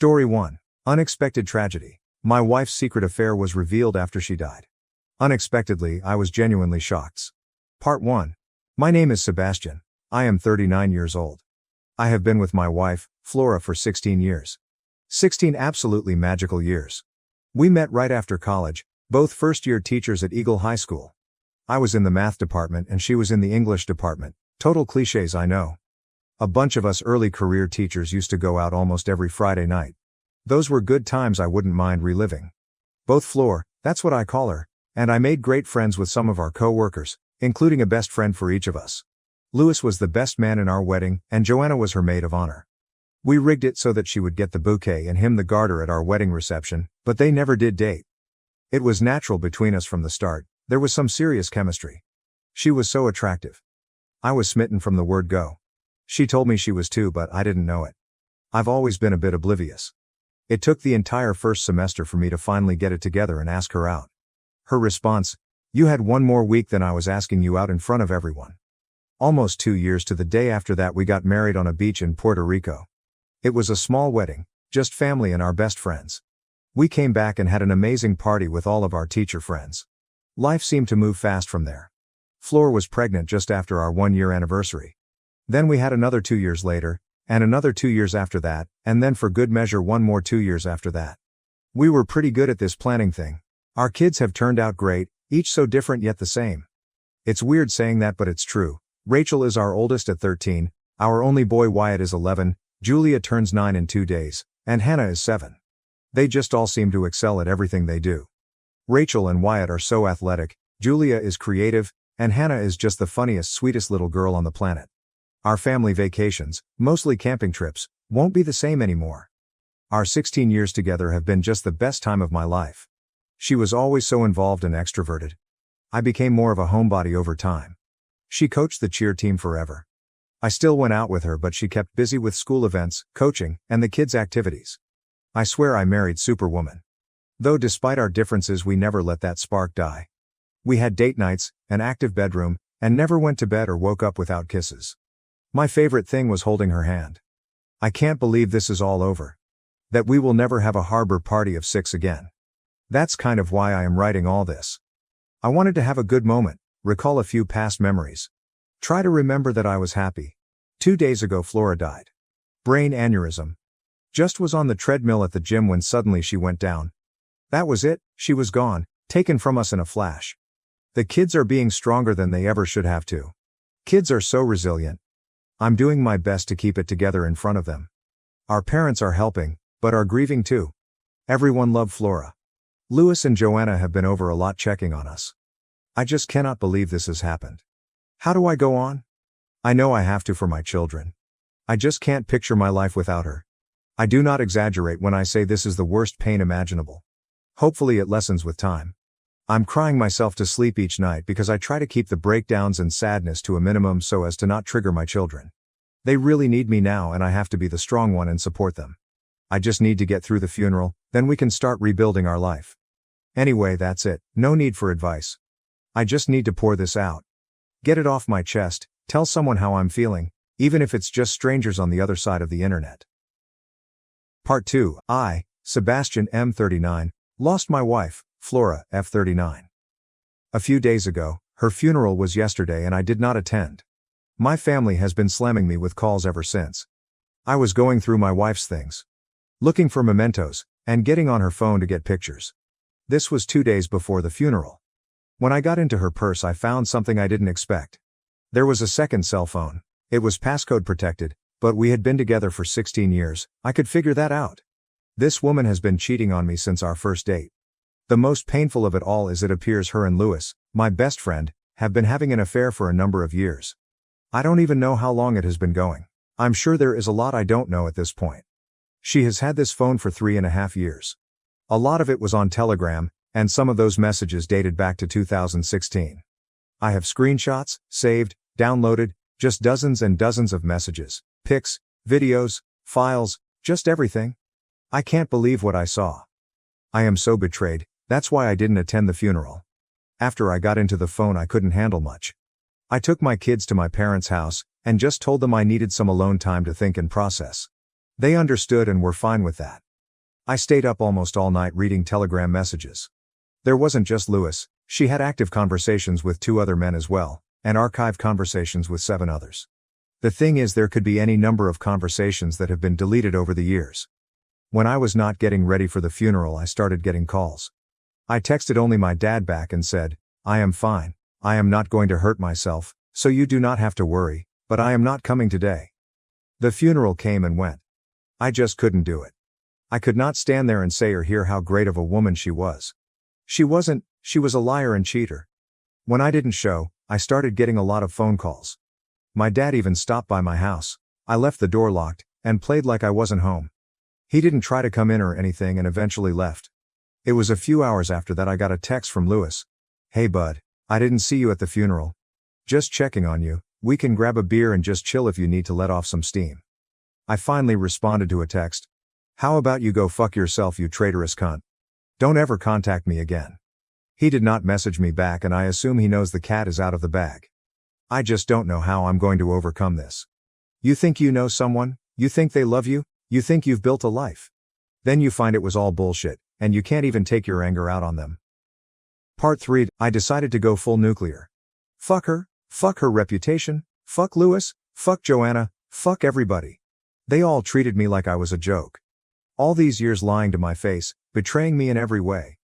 Story 1. Unexpected tragedy. My wife's secret affair was revealed after she died. Unexpectedly, I was genuinely shocked. Part 1. My name is Sebastian. I am 39 years old. I have been with my wife, Flora, for 16 years. 16 absolutely magical years. We met right after college, both first-year teachers at Eagle High School. I was in the math department and she was in the English department. Total cliches, I know. A bunch of us early career teachers used to go out almost every Friday night. Those were good times I wouldn't mind reliving. Both Flora, that's what I call her, and I made great friends with some of our co-workers, including a best friend for each of us. Louis was the best man in our wedding, and Joanna was her maid of honor. We rigged it so that she would get the bouquet and him the garter at our wedding reception, but they never did date. It was natural between us from the start. There was some serious chemistry. She was so attractive. I was smitten from the word go. She told me she was too, but I didn't know it. I've always been a bit oblivious. It took the entire first semester for me to finally get it together and ask her out. Her response: "You had one more week than I was asking you out in front of everyone." Almost 2 years to the day after that, we got married on a beach in Puerto Rico. It was a small wedding, just family and our best friends. We came back and had an amazing party with all of our teacher friends. Life seemed to move fast from there. Flora was pregnant just after our 1-year anniversary. Then we had another 2 years later, and another 2 years after that, and then for good measure one more 2 years after that. We were pretty good at this planning thing. Our kids have turned out great, each so different yet the same. It's weird saying that, but it's true. Rachel is our oldest at 13, our only boy Wyatt is 11, Julia turns 9 in 2 days, and Hannah is 7. They just all seem to excel at everything they do. Rachel and Wyatt are so athletic, Julia is creative, and Hannah is just the funniest, sweetest little girl on the planet. Our family vacations, mostly camping trips, won't be the same anymore. Our 16 years together have been just the best time of my life. She was always so involved and extroverted. I became more of a homebody over time. She coached the cheer team forever. I still went out with her, but she kept busy with school events, coaching, and the kids' activities. I swear I married Superwoman. Though despite our differences, we never let that spark die. We had date nights, an active bedroom, and never went to bed or woke up without kisses. My favorite thing was holding her hand. I can't believe this is all over. That we will never have a harbor party of 6 again. That's kind of why I am writing all this. I wanted to have a good moment, recall a few past memories. Try to remember that I was happy. 2 days ago Flora died. Brain aneurysm. Just was on the treadmill at the gym when suddenly she went down. That was it, she was gone, taken from us in a flash. The kids are being stronger than they ever should have to. Kids are so resilient. I'm doing my best to keep it together in front of them. Our parents are helping, but are grieving too. Everyone loved Flora. Louis and Joanna have been over a lot checking on us. I just cannot believe this has happened. How do I go on? I know I have to for my children. I just can't picture my life without her. I do not exaggerate when I say this is the worst pain imaginable. Hopefully it lessens with time. I'm crying myself to sleep each night because I try to keep the breakdowns and sadness to a minimum so as to not trigger my children. They really need me now and I have to be the strong one and support them. I just need to get through the funeral, then we can start rebuilding our life. Anyway, that's it, no need for advice. I just need to pour this out. Get it off my chest, tell someone how I'm feeling, even if it's just strangers on the other side of the internet. Part 2. I, Sebastian M. 39, lost my wife, Flora, F. 39. A few days ago, her funeral was yesterday and I did not attend. My family has been slamming me with calls ever since. I was going through my wife's things, looking for mementos, and getting on her phone to get pictures. This was 2 days before the funeral. When I got into her purse, I found something I didn't expect. There was a second cell phone. It was passcode protected, but we had been together for 16 years, I could figure that out. This woman has been cheating on me since our first date. The most painful of it all is it appears her and Louis, my best friend, have been having an affair for a number of years. I don't even know how long it has been going. I'm sure there is a lot I don't know at this point. She has had this phone for 3.5 years. A lot of it was on Telegram, and some of those messages dated back to 2016. I have screenshots, saved, downloaded, just dozens and dozens of messages, pics, videos, files, just everything. I can't believe what I saw. I am so betrayed, that's why I didn't attend the funeral. After I got into the phone I couldn't handle much. I took my kids to my parents' house, and just told them I needed some alone time to think and process. They understood and were fine with that. I stayed up almost all night reading Telegram messages. There wasn't just Lewis, she had active conversations with 2 other men as well, and archived conversations with 7 others. The thing is, there could be any number of conversations that have been deleted over the years. When I was not getting ready for the funeral, I started getting calls. I texted only my dad back and said, "I am fine, I am not going to hurt myself, so you do not have to worry, but I am not coming today." The funeral came and went. I just couldn't do it. I could not stand there and say or hear how great of a woman she was. She wasn't, she was a liar and cheater. When I didn't show, I started getting a lot of phone calls. My dad even stopped by my house. I left the door locked, and played like I wasn't home. He didn't try to come in or anything and eventually left. It was a few hours after that I got a text from Lewis. "Hey bud, I didn't see you at the funeral. Just checking on you, we can grab a beer and just chill if you need to let off some steam." I finally responded to a text. "How about you go fuck yourself, you traitorous cunt. Don't ever contact me again." He did not message me back, and I assume he knows the cat is out of the bag. I just don't know how I'm going to overcome this. You think you know someone, you think they love you, you think you've built a life. Then you find it was all bullshit, and you can't even take your anger out on them. Part 3. I decided to go full nuclear. Fuck her reputation, fuck Lewis, fuck Joanna, fuck everybody. They all treated me like I was a joke. All these years lying to my face, betraying me in every way.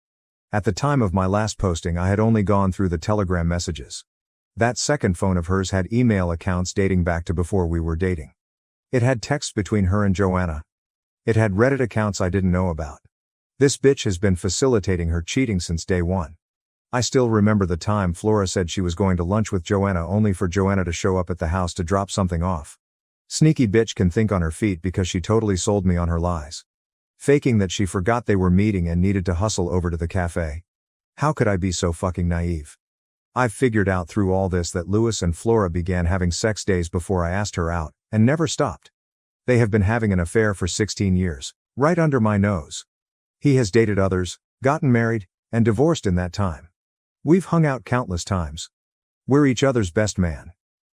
At the time of my last posting, I had only gone through the Telegram messages. That second phone of hers had email accounts dating back to before we were dating. It had texts between her and Joanna. It had Reddit accounts I didn't know about. This bitch has been facilitating her cheating since day one. I still remember the time Flora said she was going to lunch with Joanna only for Joanna to show up at the house to drop something off. Sneaky bitch can think on her feet because she totally sold me on her lies. Faking that she forgot they were meeting and needed to hustle over to the cafe. How could I be so fucking naive? I've figured out through all this that Lewis and Flora began having sex days before I asked her out, and never stopped. They have been having an affair for 16 years, right under my nose. He has dated others, gotten married, and divorced in that time. We've hung out countless times. We're each other's best man.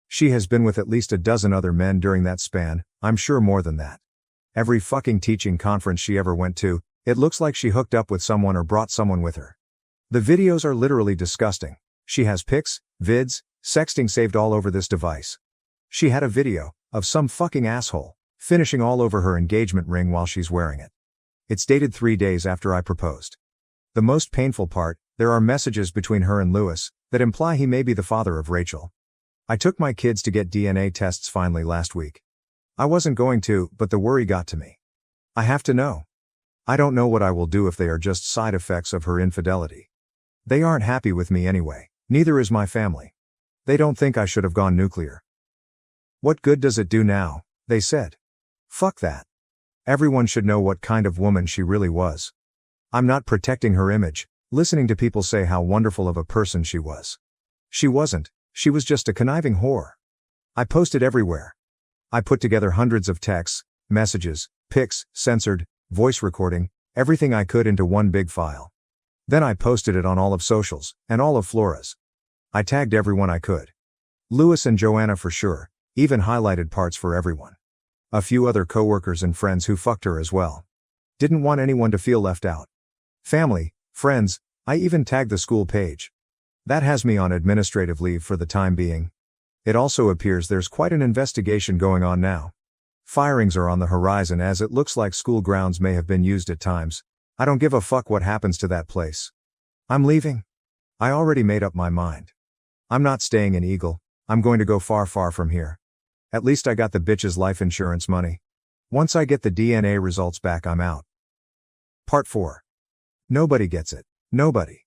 She has been with at least a dozen other men during that span, I'm sure more than that. Every fucking teaching conference she ever went to, it looks like she hooked up with someone or brought someone with her. The videos are literally disgusting. She has pics, vids, sexting saved all over this device. She had a video of some fucking asshole finishing all over her engagement ring while she's wearing it. It's dated 3 days after I proposed. The most painful part, there are messages between her and Lewis that imply he may be the father of Rachel. I took my kids to get DNA tests finally last week. I wasn't going to, but the worry got to me. I have to know. I don't know what I will do if they are just side effects of her infidelity. They aren't happy with me anyway, neither is my family. They don't think I should have gone nuclear. What good does it do now, they said. Fuck that. Everyone should know what kind of woman she really was. I'm not protecting her image, listening to people say how wonderful of a person she was. She wasn't, she was just a conniving whore. I posted everywhere. I put together hundreds of texts, messages, pics, censored, voice recording, everything I could into one big file. Then I posted it on all of socials, and all of Flora's. I tagged everyone I could. Lewis and Joanna for sure, even highlighted parts for everyone. A few other coworkers and friends who fucked her as well. Didn't want anyone to feel left out. Family, friends, I even tagged the school page. That has me on administrative leave for the time being. It also appears there's quite an investigation going on now. Firings are on the horizon as it looks like school grounds may have been used at times. I don't give a fuck what happens to that place. I'm leaving. I already made up my mind. I'm not staying in Eagle, I'm going to go far, far from here. At least I got the bitch's life insurance money. Once I get the DNA results back, I'm out. Part 4. Nobody gets it. Nobody.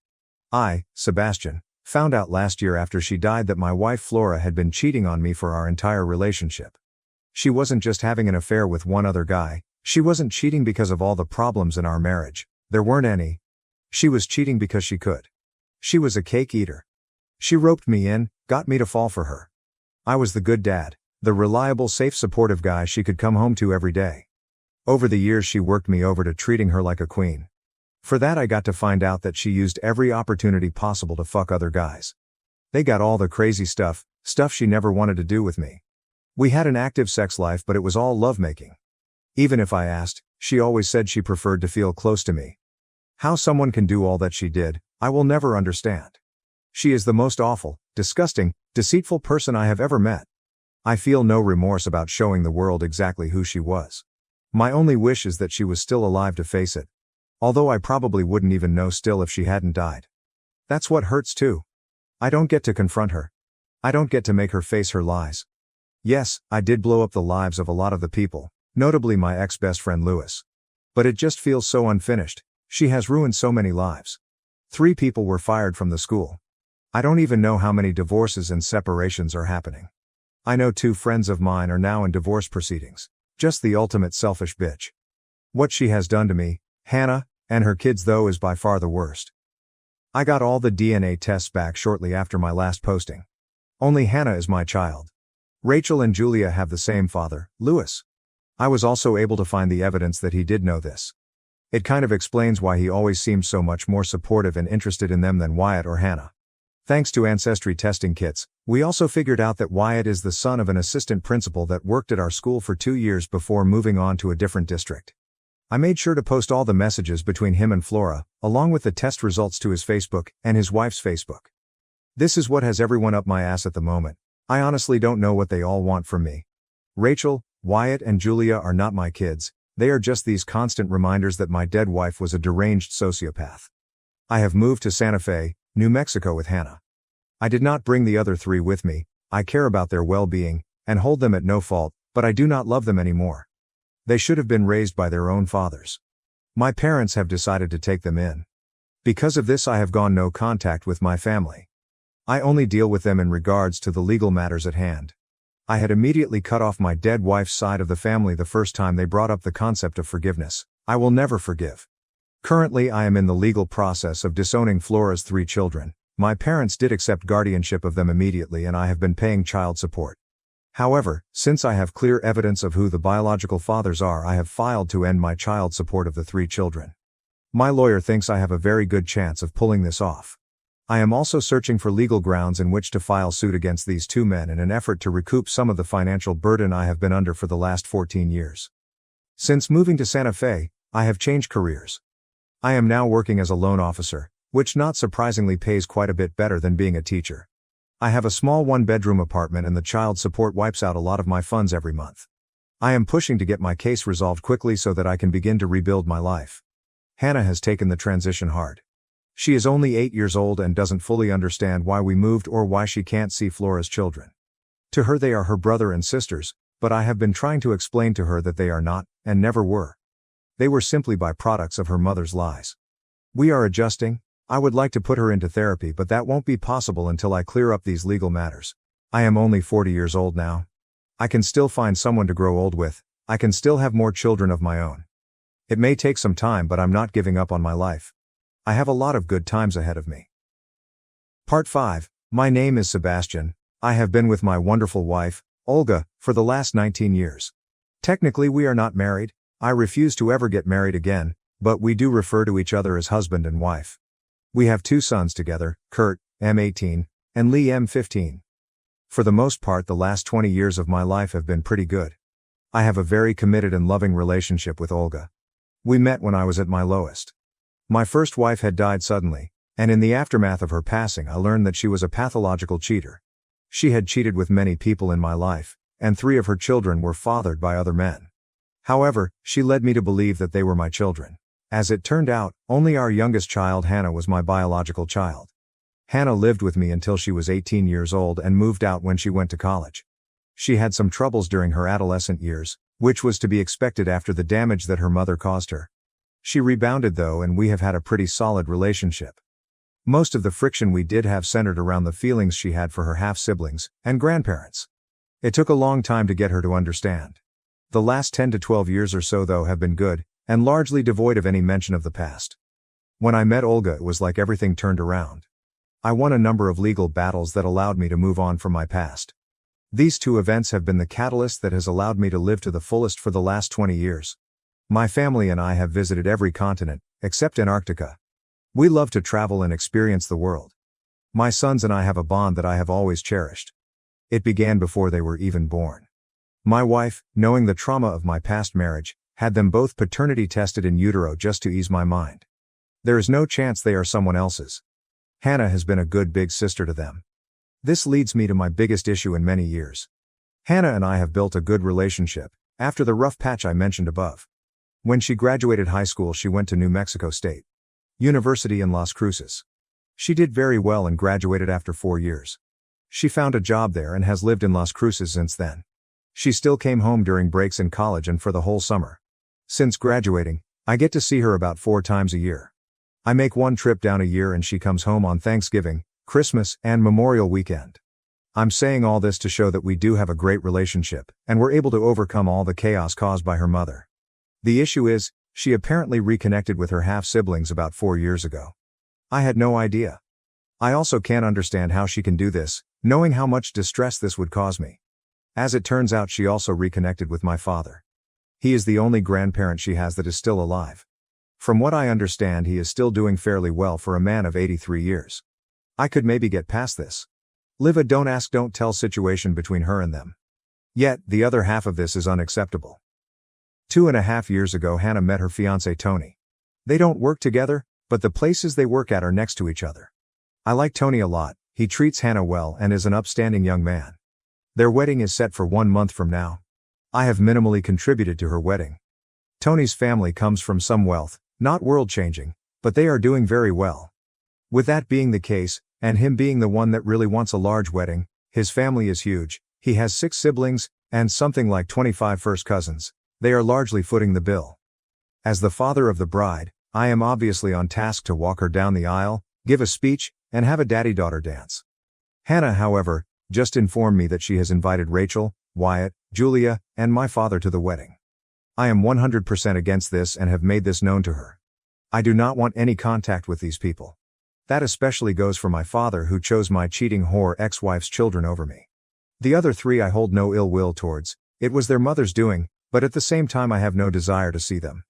I, Sebastian, found out last year after she died that my wife Flora had been cheating on me for our entire relationship. She wasn't just having an affair with one other guy, she wasn't cheating because of all the problems in our marriage, there weren't any. She was cheating because she could. She was a cake eater. She roped me in, got me to fall for her. I was the good dad, the reliable, safe, supportive guy she could come home to every day. Over the years she worked me over to treating her like a queen. For that I got to find out that she used every opportunity possible to fuck other guys. They got all the crazy stuff she never wanted to do with me. We had an active sex life, but it was all lovemaking. Even if I asked, She always said she preferred to feel close to me. How someone can do all that she did, I will never understand. She is the most awful, disgusting, deceitful person I have ever met. I feel no remorse about showing the world exactly who she was. My only wish is that she was still alive to face it. Although I probably wouldn't even know still if she hadn't died. That's what hurts too. I don't get to confront her. I don't get to make her face her lies. Yes, I did blow up the lives of a lot of the people, notably my ex-best friend Lewis. But it just feels so unfinished. She has ruined so many lives. 3 people were fired from the school. I don't even know how many divorces and separations are happening. I know 2 friends of mine are now in divorce proceedings. Just the ultimate selfish bitch. What she has done to me, Hannah, and her kids though is by far the worst. I got all the DNA tests back shortly after my last posting. Only Hannah is my child. Rachel and Julia have the same father, Lewis. I was also able to find the evidence that he did know this. It kind of explains why he always seemed so much more supportive and interested in them than Wyatt or Hannah. Thanks to ancestry testing kits, we also figured out that Wyatt is the son of an assistant principal that worked at our school for 2 years before moving on to a different district. I made sure to post all the messages between him and Flora, along with the test results to his Facebook and his wife's Facebook. This is what has everyone up my ass at the moment. I honestly don't know what they all want from me. Rachel, Wyatt and Julia are not my kids, they are just these constant reminders that my dead wife was a deranged sociopath. I have moved to Santa Fe, New Mexico with Hannah. I did not bring the other 3 with me. I care about their well-being, and hold them at no fault, but I do not love them anymore. They should have been raised by their own fathers. My parents have decided to take them in. Because of this I have gone no contact with my family. I only deal with them in regards to the legal matters at hand. I had immediately cut off my dead wife's side of the family the first time they brought up the concept of forgiveness. I will never forgive. Currently I am in the legal process of disowning Flora's 3 children. My parents did accept guardianship of them immediately and I have been paying child support. However, since I have clear evidence of who the biological fathers are, I have filed to end my child support of the 3 children. My lawyer thinks I have a very good chance of pulling this off. I am also searching for legal grounds in which to file suit against these 2 men in an effort to recoup some of the financial burden I have been under for the last 14 years. Since moving to Santa Fe, I have changed careers. I am now working as a loan officer, which not surprisingly pays quite a bit better than being a teacher. I have a small 1-bedroom apartment and the child support wipes out a lot of my funds every month. I am pushing to get my case resolved quickly so that I can begin to rebuild my life. Hannah has taken the transition hard. She is only 8 years old and doesn't fully understand why we moved or why she can't see Flora's children. To her they are her brother and sisters, but I have been trying to explain to her that they are not, and never were. They were simply byproducts of her mother's lies. We are adjusting. I would like to put her into therapy, but that won't be possible until I clear up these legal matters. I am only 40 years old now. I can still find someone to grow old with. I can still have more children of my own. It may take some time, but I'm not giving up on my life. I have a lot of good times ahead of me. Part 5. My name is Sebastian. I have been with my wonderful wife, Olga, for the last 19 years. Technically we are not married. I refuse to ever get married again, but we do refer to each other as husband and wife. We have 2 sons together, Kurt, M18, and Lee, M15. For the most part the last 20 years of my life have been pretty good. I have a very committed and loving relationship with Olga. We met when I was at my lowest. My first wife had died suddenly, and in the aftermath of her passing I learned that she was a pathological cheater. She had cheated with many people in my life, and 3 of her children were fathered by other men. However, she led me to believe that they were my children. As it turned out, only our youngest child Hannah was my biological child. Hannah lived with me until she was 18 years old and moved out when she went to college. She had some troubles during her adolescent years, which was to be expected after the damage that her mother caused her. She rebounded though, and we have had a pretty solid relationship. Most of the friction we did have centered around the feelings she had for her half-siblings and grandparents. It took a long time to get her to understand. The last 10 to 12 years or so though have been good, and largely devoid of any mention of the past. When I met Olga it was like everything turned around. I won a number of legal battles that allowed me to move on from my past. These 2 events have been the catalyst that has allowed me to live to the fullest for the last 20 years. My family and I have visited every continent, except Antarctica. We love to travel and experience the world. My sons and I have a bond that I have always cherished. It began before they were even born. My wife, knowing the trauma of my past marriage, had them both paternity tested in utero just to ease my mind. There is no chance they are someone else's. Hannah has been a good big sister to them. This leads me to my biggest issue in many years. Hannah and I have built a good relationship, after the rough patch I mentioned above. When she graduated high school, she went to New Mexico State University in Las Cruces. She did very well and graduated after 4 years. She found a job there and has lived in Las Cruces since then. She still came home during breaks in college and for the whole summer. Since graduating, I get to see her about 4 times a year. I make one trip down a year and she comes home on Thanksgiving, Christmas, and Memorial Weekend. I'm saying all this to show that we do have a great relationship, and we're able to overcome all the chaos caused by her mother. The issue is, she apparently reconnected with her half-siblings about 4 years ago. I had no idea. I also can't understand how she can do this, knowing how much distress this would cause me. As it turns out, she also reconnected with my father. He is the only grandparent she has that is still alive. From what I understand, he is still doing fairly well for a man of 83 years. I could maybe get past this. Live a don't ask don't tell situation between her and them. Yet, the other half of this is unacceptable. 2.5 years ago, Hannah met her fiancé Tony. They don't work together, but the places they work at are next to each other. I like Tony a lot, he treats Hannah well and is an upstanding young man. Their wedding is set for 1 month from now. I have minimally contributed to her wedding. Tony's family comes from some wealth, not world-changing, but they are doing very well. With that being the case, and him being the one that really wants a large wedding, his family is huge, he has 6 siblings, and something like 25 first cousins. They are largely footing the bill. As the father of the bride, I am obviously on task to walk her down the aisle, give a speech, and have a daddy-daughter dance. Hannah, however, just informed me that she has invited Rachel, Wyatt, Julia, and my father to the wedding. I am 100% against this and have made this known to her. I do not want any contact with these people. That especially goes for my father, who chose my cheating whore ex-wife's children over me. The other 3 I hold no ill will towards, it was their mother's doing, but at the same time I have no desire to see them.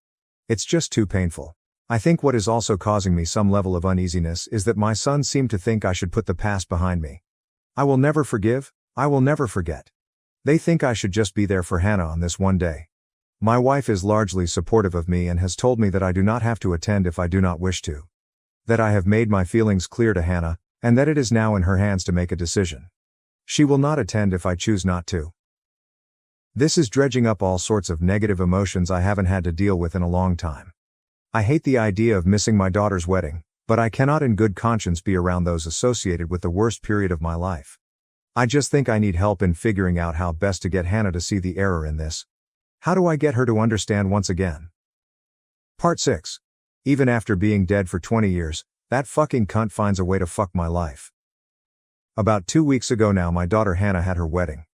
It's just too painful. I think what is also causing me some level of uneasiness is that my sons seem to think I should put the past behind me. I will never forgive, I will never forget. They think I should just be there for Hannah on this one day. My wife is largely supportive of me and has told me that I do not have to attend if I do not wish to. That I have made my feelings clear to Hannah, and that it is now in her hands to make a decision. She will not attend if I choose not to. This is dredging up all sorts of negative emotions I haven't had to deal with in a long time. I hate the idea of missing my daughter's wedding, but I cannot in good conscience be around those associated with the worst period of my life. I just think I need help in figuring out how best to get Hannah to see the error in this. How do I get her to understand once again? Part 6. Even after being dead for 20 years, that fucking cunt finds a way to fuck my life. About 2 weeks ago now, my daughter Hannah had her wedding.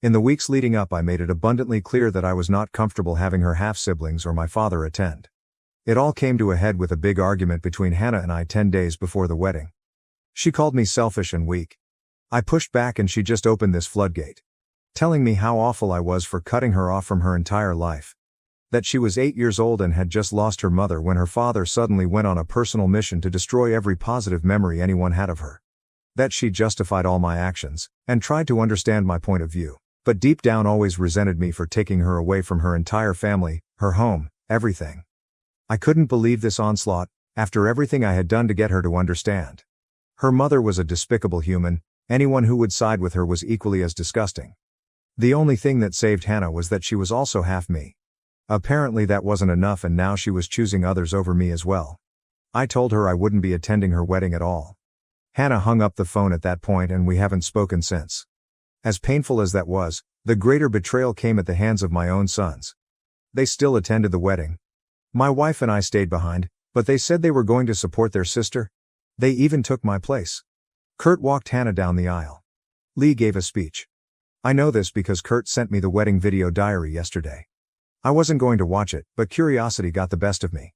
In the weeks leading up, I made it abundantly clear that I was not comfortable having her half-siblings or my father attend. It all came to a head with a big argument between Hannah and I 10 days before the wedding. She called me selfish and weak. I pushed back and she just opened this floodgate. Telling me how awful I was for cutting her off from her entire life. That she was 8 years old and had just lost her mother when her father suddenly went on a personal mission to destroy every positive memory anyone had of her. That she justified all my actions, and tried to understand my point of view, but deep down always resented me for taking her away from her entire family, her home, everything. I couldn't believe this onslaught, after everything I had done to get her to understand. Her mother was a despicable human, anyone who would side with her was equally as disgusting. The only thing that saved Hannah was that she was also half me. Apparently that wasn't enough, and now she was choosing others over me as well. I told her I wouldn't be attending her wedding at all. Hannah hung up the phone at that point and we haven't spoken since. As painful as that was, the greater betrayal came at the hands of my own sons. They still attended the wedding. My wife and I stayed behind, but they said they were going to support their sister. They even took my place. Kurt walked Hannah down the aisle. Lee gave a speech. I know this because Kurt sent me the wedding video diary yesterday. I wasn't going to watch it, but curiosity got the best of me.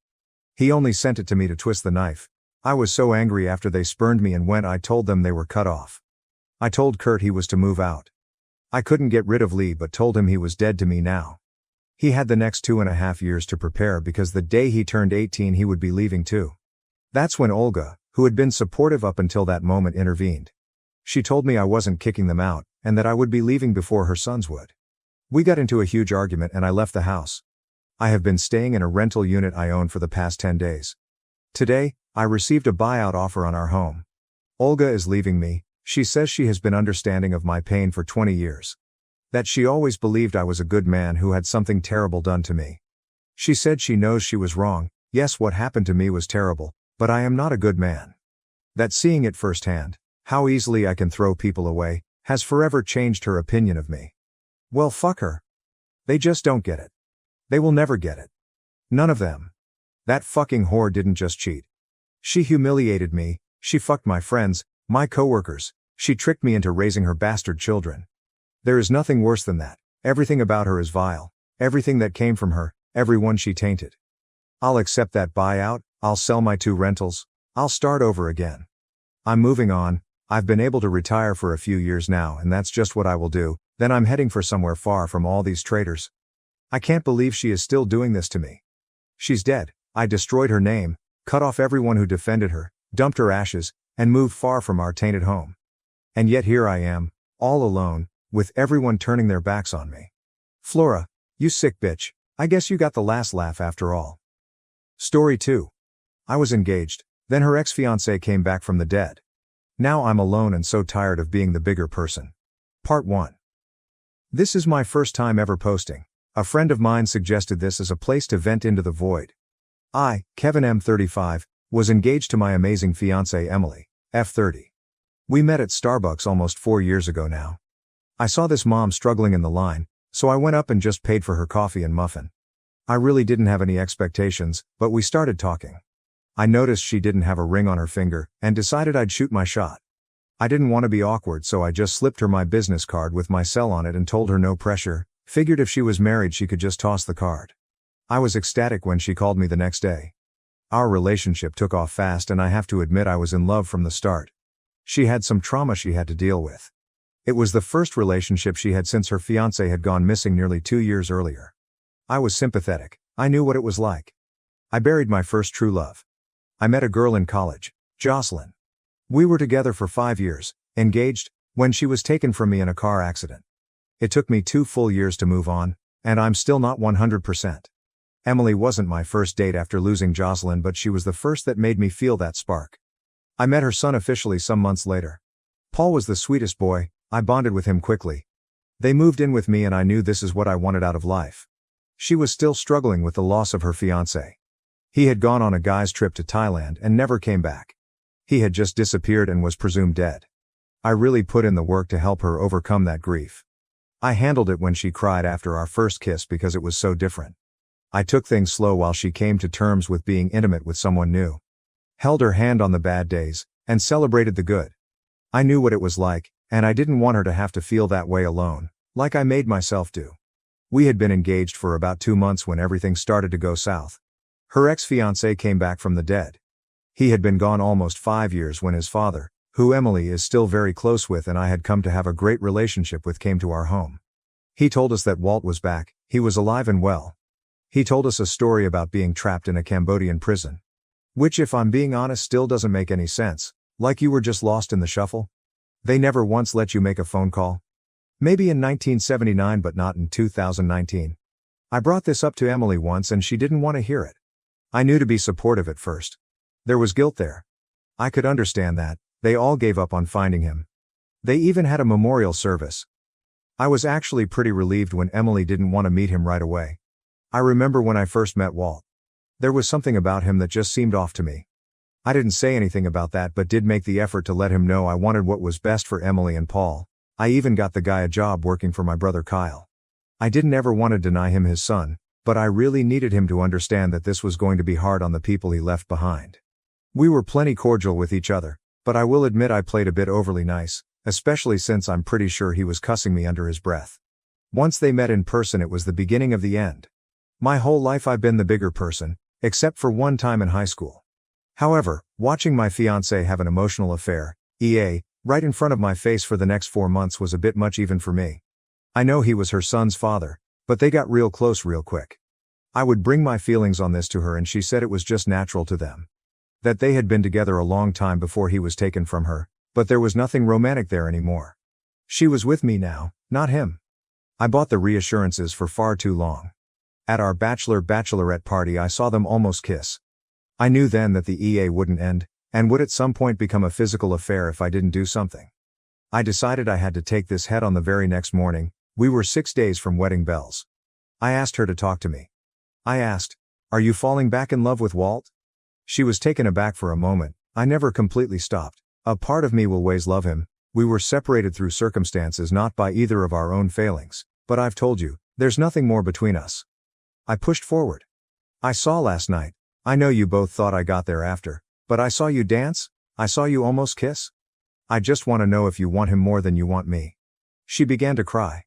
He only sent it to me to twist the knife. I was so angry after they spurned me and when I told them they were cut off. I told Kurt he was to move out. I couldn't get rid of Lee but told him he was dead to me now. He had the next 2.5 years to prepare because the day he turned 18 he would be leaving too. That's when Olga, who had been supportive up until that moment, intervened. She told me I wasn't kicking them out, and that I would be leaving before her sons would. We got into a huge argument and I left the house. I have been staying in a rental unit I own for the past 10 days. Today, I received a buyout offer on our home. Olga is leaving me. She says she has been understanding of my pain for 20 years. That she always believed I was a good man who had something terrible done to me. She said she knows she was wrong. Yes, what happened to me was terrible, but I am not a good man. That seeing it firsthand, how easily I can throw people away, has forever changed her opinion of me. Well, fuck her. They just don't get it. They will never get it. None of them. That fucking whore didn't just cheat. She humiliated me, she fucked my friends, my coworkers, she tricked me into raising her bastard children. There is nothing worse than that. Everything about her is vile. Everything that came from her, everyone she tainted. I'll accept that buyout, I'll sell my 2 rentals, I'll start over again. I'm moving on, I've been able to retire for a few years now and that's just what I will do, then I'm heading for somewhere far from all these traitors. I can't believe she is still doing this to me. She's dead, I destroyed her name, cut off everyone who defended her, dumped her ashes, and moved far from our tainted home. And yet here I am, all alone, with everyone turning their backs on me. Flora, you sick bitch, I guess you got the last laugh after all. Story 2. I was engaged, then her ex-fiancé came back from the dead. Now I'm alone and so tired of being the bigger person. Part 1. This is my first time ever posting. A friend of mine suggested this as a place to vent into the void. I, Kevin M. 35, was engaged to my amazing fiancée Emily, F. 30. We met at Starbucks almost 4 years ago now. I saw this mom struggling in the line, so I went up and just paid for her coffee and muffin. I really didn't have any expectations, but we started talking. I noticed she didn't have a ring on her finger, and decided I'd shoot my shot. I didn't want to be awkward, so I just slipped her my business card with my cell on it and told her no pressure, figured if she was married she could just toss the card. I was ecstatic when she called me the next day. Our relationship took off fast and I have to admit I was in love from the start. She had some trauma she had to deal with. It was the first relationship she had since her fiancé had gone missing nearly 2 years earlier. I was sympathetic, I knew what it was like. I buried my first true love. I met a girl in college, Jocelyn. We were together for 5 years, engaged, when she was taken from me in a car accident. It took me 2 full years to move on, and I'm still not 100%. Emily wasn't my first date after losing Jocelyn, but she was the first that made me feel that spark. I met her son officially some months later. Paul was the sweetest boy, I bonded with him quickly. They moved in with me and I knew this is what I wanted out of life. She was still struggling with the loss of her fiancé. He had gone on a guy's trip to Thailand and never came back. He had just disappeared and was presumed dead. I really put in the work to help her overcome that grief. I handled it when she cried after our first kiss because it was so different. I took things slow while she came to terms with being intimate with someone new. Held her hand on the bad days, and celebrated the good. I knew what it was like, and I didn't want her to have to feel that way alone, like I made myself do. We had been engaged for about 2 months when everything started to go south. Her ex-fiancé came back from the dead. He had been gone almost 5 years when his father, who Emily is still very close with and I had come to have a great relationship with, came to our home. He told us that Walt was back, he was alive and well. He told us a story about being trapped in a Cambodian prison. Which, if I'm being honest, still doesn't make any sense, like you were just lost in the shuffle. They never once let you make a phone call. Maybe in 1979 but not in 2019. I brought this up to Emily once and she didn't want to hear it. I knew to be supportive at first. There was guilt there. I could understand that. They all gave up on finding him. They even had a memorial service. I was actually pretty relieved when Emily didn't want to meet him right away. I remember when I first met Walt. There was something about him that just seemed off to me. I didn't say anything about that but did make the effort to let him know I wanted what was best for Emily and Paul. I even got the guy a job working for my brother Kyle. I didn't ever want to deny him his son, but I really needed him to understand that this was going to be hard on the people he left behind. We were plenty cordial with each other, but I will admit I played a bit overly nice, especially since I'm pretty sure he was cussing me under his breath. Once they met in person it was the beginning of the end. My whole life I've been the bigger person, except for one time in high school. However, watching my fiancé have an emotional affair, EA, right in front of my face for the next 4 months was a bit much even for me. I know he was her son's father, but they got real close real quick. I would bring my feelings on this to her and she said it was just natural to them. That they had been together a long time before he was taken from her, but there was nothing romantic there anymore. She was with me now, not him. I bought the reassurances for far too long. At our bachelorette party I saw them almost kiss. I knew then that the EA wouldn't end, and would at some point become a physical affair if I didn't do something. I decided I had to take this head on the very next morning. We were 6 days from wedding bells. I asked her to talk to me. I asked, "Are you falling back in love with Walt?" She was taken aback for a moment. I never completely stopped. A part of me will always love him. We were separated through circumstances, not by either of our own failings. But I've told you, there's nothing more between us. I pushed forward. I saw last night. I know you both thought I got there after. But I saw you dance. I saw you almost kiss. I just want to know if you want him more than you want me. She began to cry.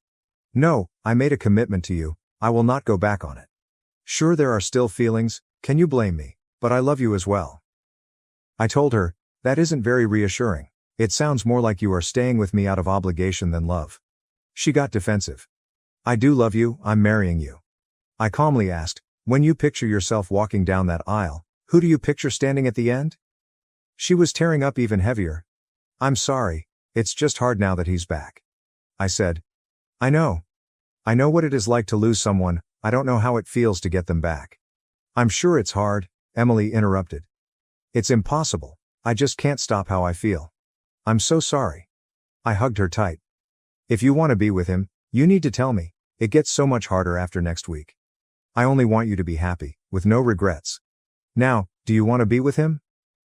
No, I made a commitment to you. I will not go back on it. Sure, there are still feelings. Can you blame me? But I love you as well. I told her, that isn't very reassuring. It sounds more like you are staying with me out of obligation than love. She got defensive. I do love you, I'm marrying you. I calmly asked, when you picture yourself walking down that aisle, who do you picture standing at the end? She was tearing up even heavier. I'm sorry, it's just hard now that he's back. I said. I know. I know what it is like to lose someone. I don't know how it feels to get them back. I'm sure it's hard, Emily interrupted. It's impossible. I just can't stop how I feel. I'm so sorry. I hugged her tight. If you want to be with him, you need to tell me. It gets so much harder after next week. I only want you to be happy, with no regrets. Now, do you want to be with him?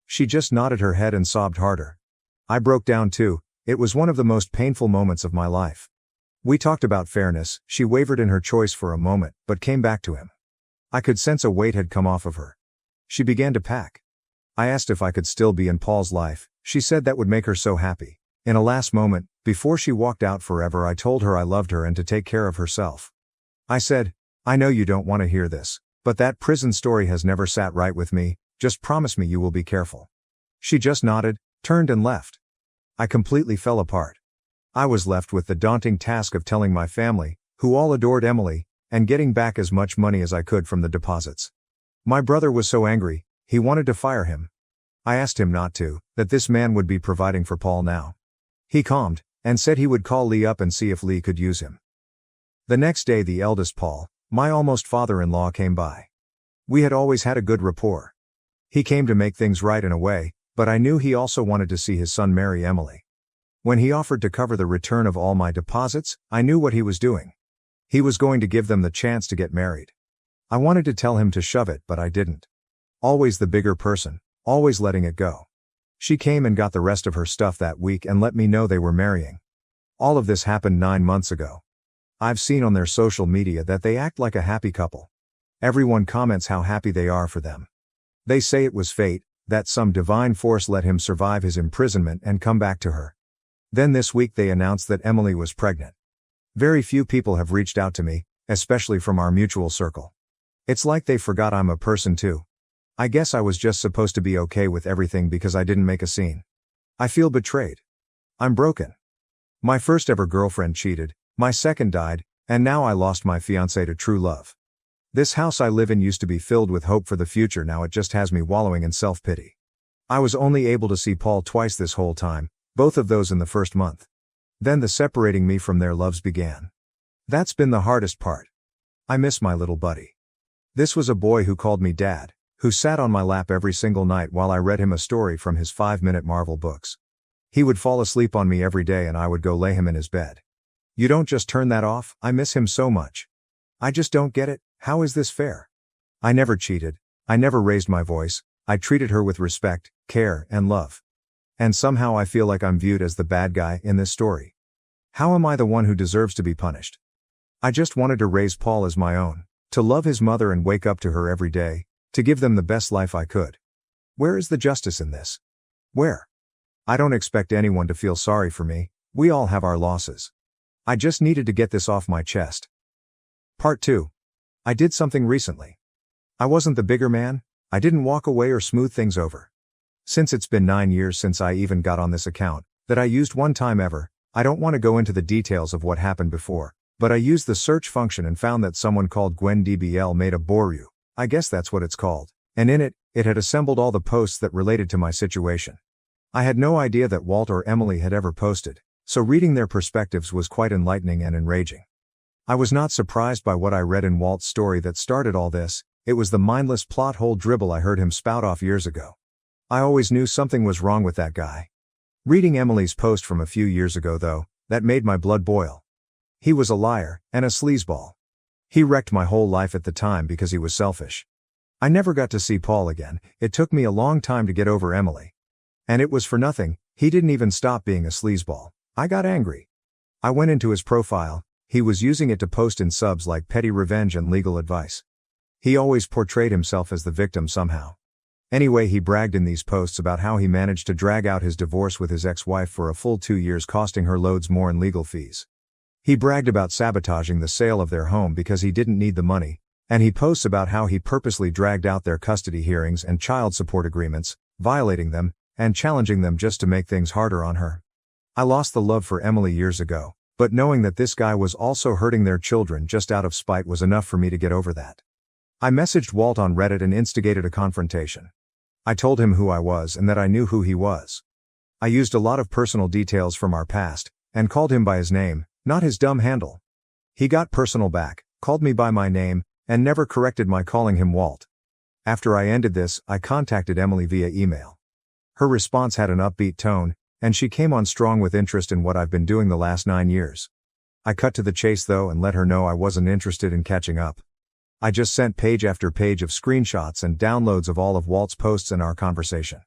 She just nodded her head and sobbed harder. I broke down too. It was one of the most painful moments of my life. We talked about fairness. She wavered in her choice for a moment, but came back to him. I could sense a weight had come off of her. She began to pack. I asked if I could still be in Paul's life. She said that would make her so happy. In a last moment, before she walked out forever, I told her I loved her and to take care of herself. I said, I know you don't want to hear this, but that prison story has never sat right with me. Just promise me you will be careful. She just nodded, turned and left. I completely fell apart. I was left with the daunting task of telling my family, who all adored Emily, and getting back as much money as I could from the deposits. My brother was so angry, he wanted to fire him. I asked him not to, that this man would be providing for Paul now. He calmed, and said he would call Lee up and see if Lee could use him. The next day the eldest Paul, my almost father-in-law, came by. We had always had a good rapport. He came to make things right in a way, but I knew he also wanted to see his son marry Emily. When he offered to cover the return of all my deposits, I knew what he was doing. He was going to give them the chance to get married. I wanted to tell him to shove it, but I didn't. Always the bigger person, always letting it go. She came and got the rest of her stuff that week and let me know they were marrying. All of this happened 9 months ago. I've seen on their social media that they act like a happy couple. Everyone comments how happy they are for them. They say it was fate, that some divine force let him survive his imprisonment and come back to her. Then this week they announced that Emily was pregnant. Very few people have reached out to me, especially from our mutual circle. It's like they forgot I'm a person too. I guess I was just supposed to be okay with everything because I didn't make a scene. I feel betrayed. I'm broken. My first ever girlfriend cheated, my second died, and now I lost my fiancé to true love. This house I live in used to be filled with hope for the future, now it just has me wallowing in self-pity. I was only able to see Paul twice this whole time, both of those in the first month. Then the separating me from their loves began. That's been the hardest part. I miss my little buddy. This was a boy who called me dad, who sat on my lap every single night while I read him a story from his 5-minute Marvel books. He would fall asleep on me every day and I would go lay him in his bed. You don't just turn that off. I miss him so much. I just don't get it. How is this fair? I never cheated. I never raised my voice. I treated her with respect, care, and love. And somehow I feel like I'm viewed as the bad guy in this story. How am I the one who deserves to be punished? I just wanted to raise Paul as my own, to love his mother and wake up to her every day, to give them the best life I could. Where is the justice in this? Where? I don't expect anyone to feel sorry for me. We all have our losses. I just needed to get this off my chest. Part 2. I did something recently. I wasn't the bigger man. I didn't walk away or smooth things over. Since it's been 9 years since I even got on this account, that I used one time ever, I don't want to go into the details of what happened before, but I used the search function and found that someone called GwenDBL made a Boru, I guess that's what it's called, and in it, it had assembled all the posts that related to my situation. I had no idea that Walt or Emily had ever posted, so reading their perspectives was quite enlightening and enraging. I was not surprised by what I read in Walt's story that started all this. It was the mindless plot hole dribble I heard him spout off years ago. I always knew something was wrong with that guy. Reading Emily's post from a few years ago though, that made my blood boil. He was a liar, and a sleazeball. He wrecked my whole life at the time because he was selfish. I never got to see Paul again. It took me a long time to get over Emily. And it was for nothing. He didn't even stop being a sleazeball. I got angry. I went into his profile. He was using it to post in subs like petty revenge and legal advice. He always portrayed himself as the victim somehow. Anyway, he bragged in these posts about how he managed to drag out his divorce with his ex-wife for a full 2 years, costing her loads more in legal fees. He bragged about sabotaging the sale of their home because he didn't need the money, and he posts about how he purposely dragged out their custody hearings and child support agreements, violating them, and challenging them just to make things harder on her. I lost the love for Emily years ago, but knowing that this guy was also hurting their children just out of spite was enough for me to get over that. I messaged Walt on Reddit and instigated a confrontation. I told him who I was and that I knew who he was. I used a lot of personal details from our past, and called him by his name, not his dumb handle. He got personal back, called me by my name, and never corrected my calling him Walt. After I ended this, I contacted Emily via email. Her response had an upbeat tone, and she came on strong with interest in what I've been doing the last 9 years. I cut to the chase though and let her know I wasn't interested in catching up. I just sent page after page of screenshots and downloads of all of Walt's posts and our conversation.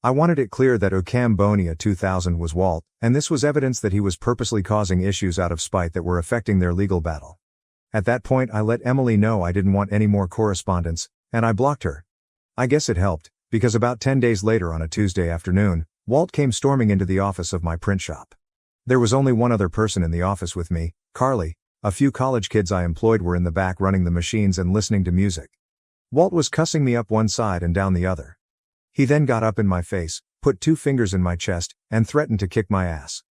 I wanted it clear that Ocambonia 2000 was Walt, and this was evidence that he was purposely causing issues out of spite that were affecting their legal battle. At that point I let Emily know I didn't want any more correspondence, and I blocked her. I guess it helped, because about 10 days later on a Tuesday afternoon, Walt came storming into the office of my print shop. There was only one other person in the office with me, Carly. A few college kids I employed were in the back running the machines and listening to music. Walt was cussing me up one side and down the other. He then got up in my face, put 2 fingers in my chest, and threatened to kick my ass.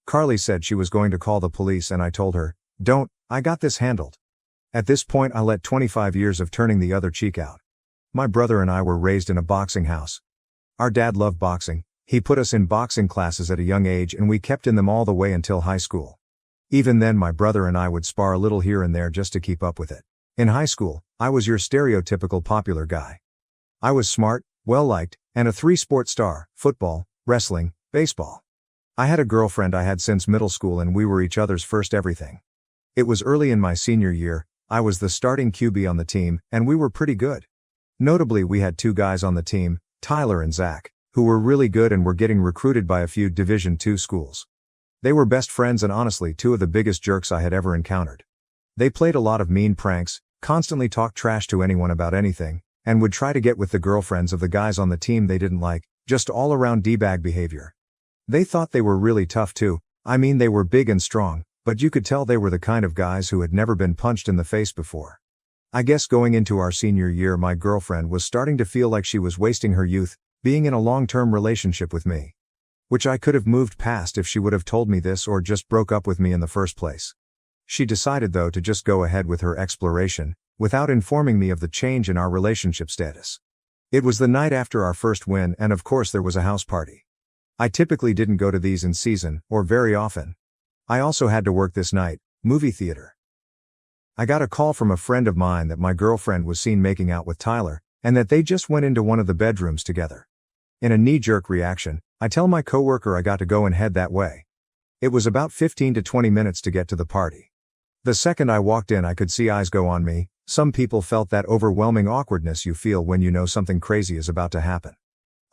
Carly said she was going to call the police and I told her, "Don't, I got this handled." At this point I let 25 years of turning the other cheek out. My brother and I were raised in a boxing house. Our dad loved boxing. He put us in boxing classes at a young age and we kept in them all the way until high school. Even then my brother and I would spar a little here and there just to keep up with it. In high school, I was your stereotypical popular guy. I was smart, well-liked, and a 3-sport star: football, wrestling, baseball. I had a girlfriend I had since middle school and we were each other's first everything. It was early in my senior year, I was the starting QB on the team, and we were pretty good. Notably, we had 2 guys on the team, Tyler and Zach, who were really good and were getting recruited by a few Division II schools. They were best friends and honestly 2 of the biggest jerks I had ever encountered. They played a lot of mean pranks, constantly talked trash to anyone about anything, and would try to get with the girlfriends of the guys on the team they didn't like, just all around D-bag behavior. They thought they were really tough too. I mean, they were big and strong, but you could tell they were the kind of guys who had never been punched in the face before. I guess going into our senior year my girlfriend was starting to feel like she was wasting her youth, being in a long-term relationship with me. Which I could have moved past if she would have told me this or just broke up with me in the first place. She decided though to just go ahead with her exploration, without informing me of the change in our relationship status. It was the night after our first win and of course there was a house party. I typically didn't go to these in season, or very often. I also had to work this night, movie theater. I got a call from a friend of mine that my girlfriend was seen making out with Tyler, and that they just went into one of the bedrooms together. In a knee-jerk reaction, I tell my coworker I got to go and head that way. It was about 15 to 20 minutes to get to the party. The second I walked in I could see eyes go on me. Some people felt that overwhelming awkwardness you feel when you know something crazy is about to happen.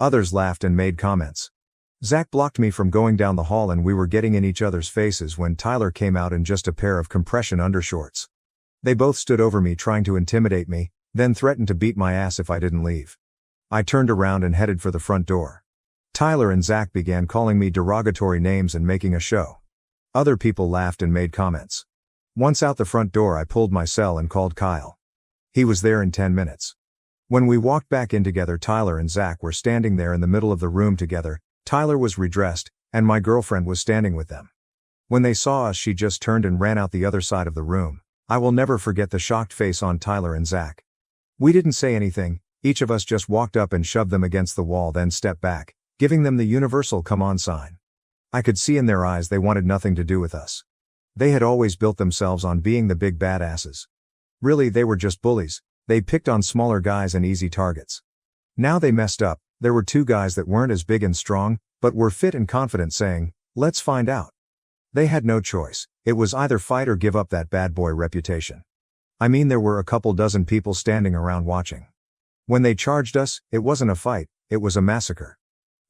Others laughed and made comments. Zach blocked me from going down the hall and we were getting in each other's faces when Tyler came out in just a pair of compression undershorts. They both stood over me trying to intimidate me, then threatened to beat my ass if I didn't leave. I turned around and headed for the front door. Tyler and Zach began calling me derogatory names and making a show. Other people laughed and made comments. Once out the front door I pulled my cell and called Kyle. He was there in 10 minutes. When we walked back in together, Tyler and Zach were standing there in the middle of the room together. Tyler was redressed, and my girlfriend was standing with them. When they saw us, she just turned and ran out the other side of the room. I will never forget the shocked face on Tyler and Zach. We didn't say anything, each of us just walked up and shoved them against the wall, then stepped back, giving them the universal come on sign. I could see in their eyes they wanted nothing to do with us. They had always built themselves on being the big badasses. Really, they were just bullies. They picked on smaller guys and easy targets. Now they messed up. There were two guys that weren't as big and strong, but were fit and confident, saying, "Let's find out." They had no choice. It was either fight or give up that bad boy reputation. I mean, there were a couple dozen people standing around watching. When they charged us, it wasn't a fight, it was a massacre.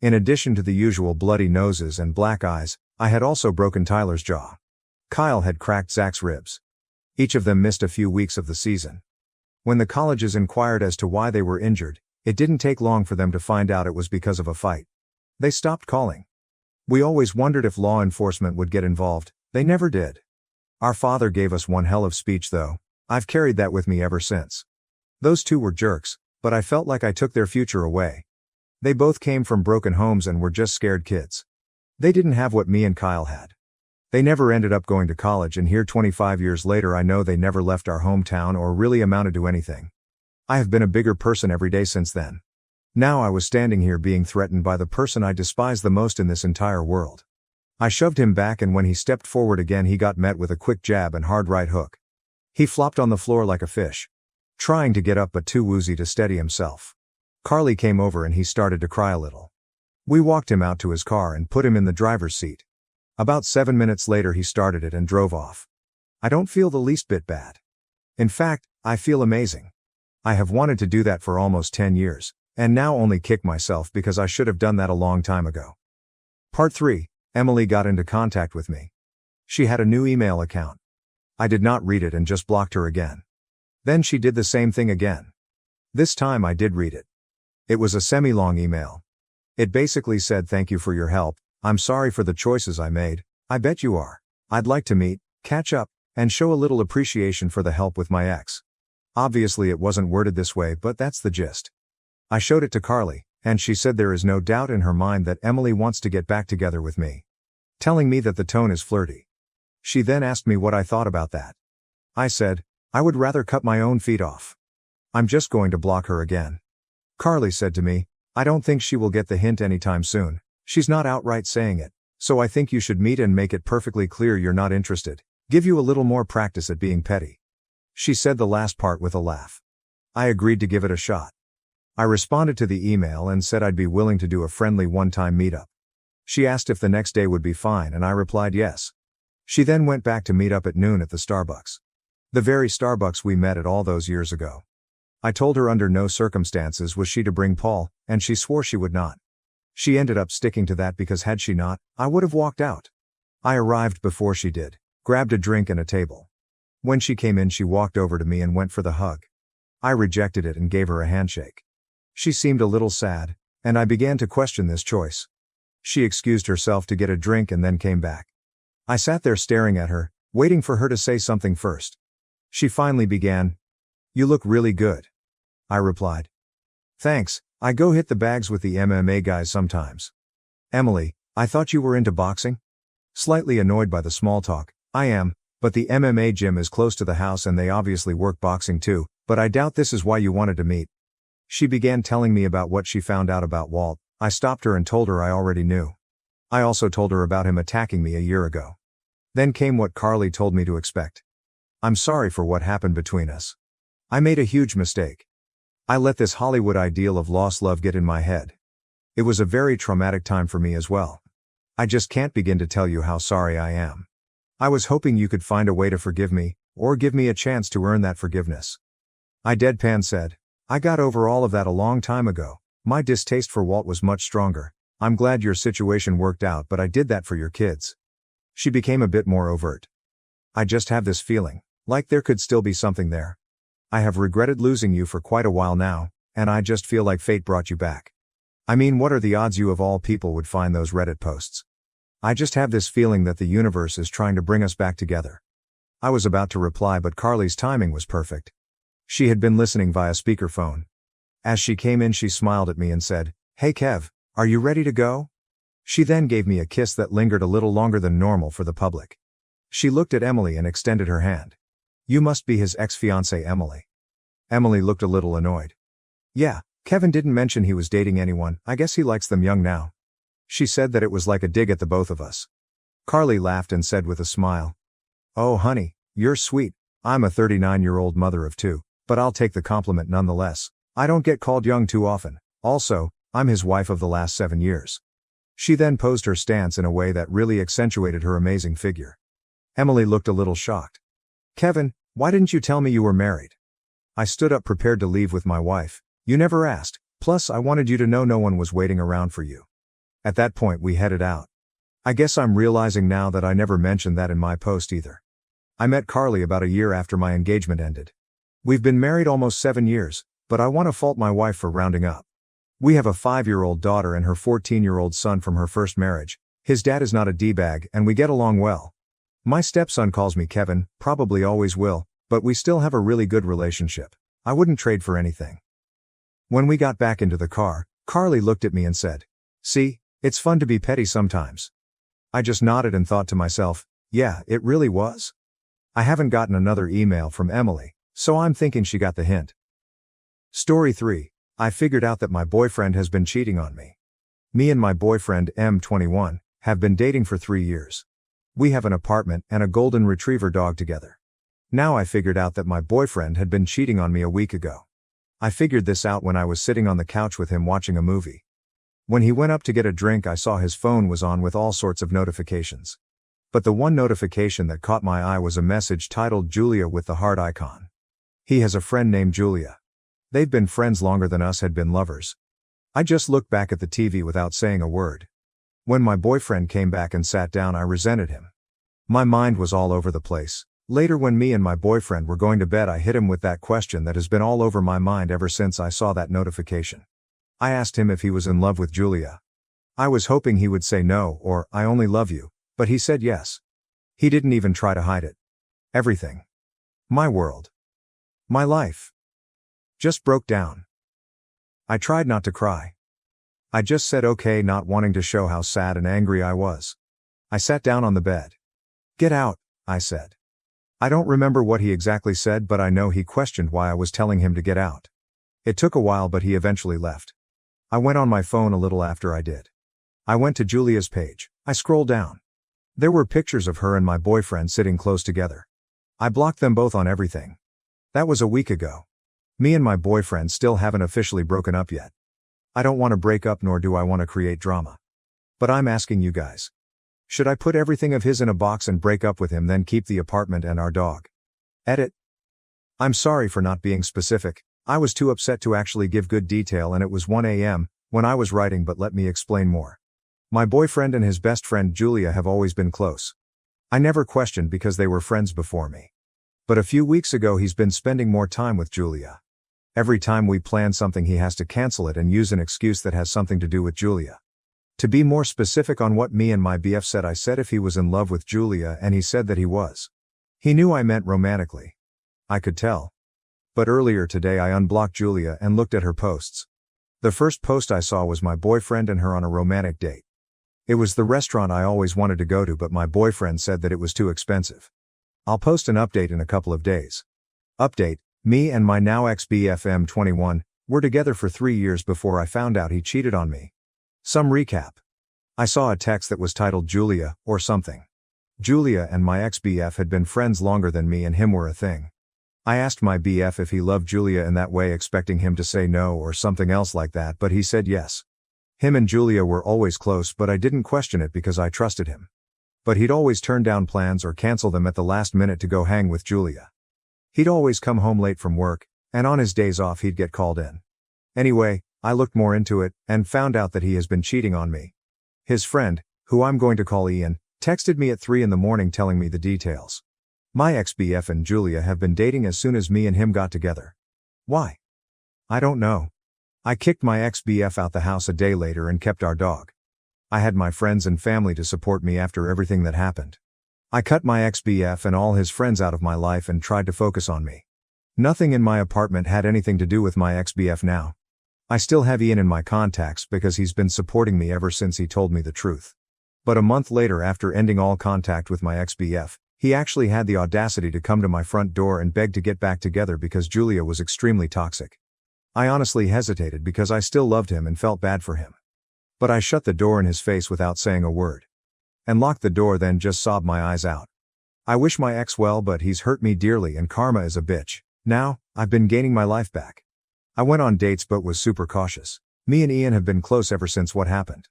In addition to the usual bloody noses and black eyes, I had also broken Tyler's jaw. Kyle had cracked Zach's ribs. Each of them missed a few weeks of the season. When the colleges inquired as to why they were injured, it didn't take long for them to find out it was because of a fight. They stopped calling. We always wondered if law enforcement would get involved. They never did. Our father gave us one hell of speech though. I've carried that with me ever since. Those two were jerks, but I felt like I took their future away. They both came from broken homes and were just scared kids. They didn't have what me and Kyle had. They never ended up going to college, and here 25 years later I know they never left our hometown or really amounted to anything. I have been a bigger person every day since then. Now I was standing here being threatened by the person I despise the most in this entire world. I shoved him back, and when he stepped forward again he got met with a quick jab and hard right hook. He flopped on the floor like a fish, trying to get up but too woozy to steady himself. Carly came over and he started to cry a little. We walked him out to his car and put him in the driver's seat. About 7 minutes later he started it and drove off. I don't feel the least bit bad. In fact, I feel amazing. I have wanted to do that for almost 10 years, and now only kick myself because I should have done that a long time ago. Part 3. Emily got into contact with me. She had a new email account. I did not read it and just blocked her again. Then she did the same thing again. This time I did read it. It was a semi-long email. It basically said, "Thank you for your help. I'm sorry for the choices I made. I bet you are. I'd like to meet, catch up, and show a little appreciation for the help with my ex." Obviously it wasn't worded this way, but that's the gist. I showed it to Carly, and she said there is no doubt in her mind that Emily wants to get back together with me, telling me that the tone is flirty. She then asked me what I thought about that. I said, I would rather cut my own feet off. I'm just going to block her again. Carly said to me, "I don't think she will get the hint anytime soon. She's not outright saying it, so I think you should meet and make it perfectly clear you're not interested. Give you a little more practice at being petty." She said the last part with a laugh. I agreed to give it a shot. I responded to the email and said I'd be willing to do a friendly one-time meetup. She asked if the next day would be fine, and I replied yes. She then went back to meet up at noon at the Starbucks. The very Starbucks we met at all those years ago. I told her under no circumstances was she to bring Paul, and she swore she would not. She ended up sticking to that because had she not, I would have walked out. I arrived before she did, grabbed a drink and a table. When she came in she walked over to me and went for the hug. I rejected it and gave her a handshake. She seemed a little sad, and I began to question this choice. She excused herself to get a drink and then came back. I sat there staring at her, waiting for her to say something first. She finally began, "You look really good." I replied, "Thanks, I go hit the bags with the MMA guys sometimes." "Emily, I thought you were into boxing?" Slightly annoyed by the small talk, "I am, but the MMA gym is close to the house and they obviously work boxing too, but I doubt this is why you wanted to meet." She began telling me about what she found out about Walt. I stopped her and told her I already knew. I also told her about him attacking me a year ago. Then came what Carly told me to expect. "I'm sorry for what happened between us. I made a huge mistake. I let this Hollywood ideal of lost love get in my head. It was a very traumatic time for me as well. I just can't begin to tell you how sorry I am. I was hoping you could find a way to forgive me, or give me a chance to earn that forgiveness." I deadpan said, "I got over all of that a long time ago. My distaste for Walt was much stronger. I'm glad your situation worked out, but I did that for your kids." She became a bit more overt. "I just have this feeling, like there could still be something there. I have regretted losing you for quite a while now, and I just feel like fate brought you back. I mean, what are the odds you of all people would find those Reddit posts? I just have this feeling that the universe is trying to bring us back together." I was about to reply, but Carly's timing was perfect. She had been listening via speakerphone. As she came in she smiled at me and said, "Hey Kev, are you ready to go?" She then gave me a kiss that lingered a little longer than normal for the public. She looked at Emily and extended her hand. "You must be his ex-fiancée, Emily." Emily looked a little annoyed. "Yeah, Kevin didn't mention he was dating anyone. I guess he likes them young now." She said that it was like a dig at the both of us. Carly laughed and said with a smile, Oh honey, you're sweet. I'm a 39-year-old mother of two, but I'll take the compliment nonetheless. I don't get called young too often. Also, I'm his wife of the last 7 years. She then posed her stance in a way that really accentuated her amazing figure. Emily looked a little shocked. Kevin, why didn't you tell me you were married? I stood up prepared to leave with my wife. You never asked, plus I wanted you to know no one was waiting around for you. At that point we headed out. I guess I'm realizing now that I never mentioned that in my post either. I met Carly about a year after my engagement ended. We've been married almost 7 years, but I want to fault my wife for rounding up. We have a 5-year-old daughter and her 14-year-old son from her first marriage. His dad is not a D-bag and we get along well. My stepson calls me Kevin, probably always will, but we still have a really good relationship. I wouldn't trade for anything. When we got back into the car, Carly looked at me and said, "See, it's fun to be petty sometimes." I just nodded and thought to myself, yeah, it really was. I haven't gotten another email from Emily, so I'm thinking she got the hint. Story 3. I figured out that my boyfriend has been cheating on me. Me and my boyfriend, M21, have been dating for 3 years. We have an apartment and a golden retriever dog together. Now I figured out that my boyfriend had been cheating on me a week ago. I figured this out when I was sitting on the couch with him watching a movie. When he went up to get a drink, I saw his phone was on with all sorts of notifications. But the one notification that caught my eye was a message titled Julia with the heart icon. He has a friend named Julia. They've been friends longer than us had been lovers. I just looked back at the TV without saying a word. When my boyfriend came back and sat down, I resented him. My mind was all over the place. Later, when me and my boyfriend were going to bed, I hit him with that question that has been all over my mind ever since I saw that notification. I asked him if he was in love with Julia. I was hoping he would say no or I only love you, but he said yes. He didn't even try to hide it. Everything. My world. My life. Just broke down. I tried not to cry. I just said okay, not wanting to show how sad and angry I was. I sat down on the bed. "Get out," I said. I don't remember what he exactly said, but I know he questioned why I was telling him to get out. It took a while, but he eventually left. I went on my phone a little after I did. I went to Julia's page. I scrolled down. There were pictures of her and my boyfriend sitting close together. I blocked them both on everything. That was a week ago. Me and my boyfriend still haven't officially broken up yet. I don't want to break up, nor do I want to create drama. But I'm asking you guys. Should I put everything of his in a box and break up with him, then keep the apartment and our dog? Edit. I'm sorry for not being specific. I was too upset to actually give good detail, and it was 1 a.m. when I was writing, but let me explain more. My boyfriend and his best friend Julia have always been close. I never questioned because they were friends before me. But a few weeks ago he's been spending more time with Julia. Every time we plan something he has to cancel it and use an excuse that has something to do with Julia. To be more specific on what me and my BF said, I said if he was in love with Julia, and he said that he was. He knew I meant romantically. I could tell. But earlier today I unblocked Julia and looked at her posts. The first post I saw was my boyfriend and her on a romantic date. It was the restaurant I always wanted to go to, but my boyfriend said that it was too expensive. I'll post an update in a couple of days. Update: me and my now ex-BF M21 were together for 3 years before I found out he cheated on me. Some recap. I saw a text that was titled Julia, or something. Julia and my ex-BF had been friends longer than me and him were a thing. I asked my BF if he loved Julia in that way, expecting him to say no or something else like that, but he said yes. Him and Julia were always close, but I didn't question it because I trusted him. But he'd always turn down plans or cancel them at the last minute to go hang with Julia. He'd always come home late from work, and on his days off he'd get called in. Anyway, I looked more into it, and found out that he has been cheating on me. His friend, who I'm going to call Ian, texted me at 3 in the morning telling me the details. My ex-BF and Julia have been dating as soon as me and him got together. Why? I don't know. I kicked my ex-BF out the house a day later and kept our dog. I had my friends and family to support me after everything that happened. I cut my ex-BF and all his friends out of my life and tried to focus on me. Nothing in my apartment had anything to do with my ex-BF now. I still have Ian in my contacts because he's been supporting me ever since he told me the truth. But a month later, after ending all contact with my ex-BF, he actually had the audacity to come to my front door and beg to get back together because Julia was extremely toxic. I honestly hesitated because I still loved him and felt bad for him. But I shut the door in his face without saying a word. And locked the door, then just sobbed my eyes out. I wish my ex well, but he's hurt me dearly and karma is a bitch. Now, I've been gaining my life back. I went on dates but was super cautious. Me and Ian have been close ever since what happened.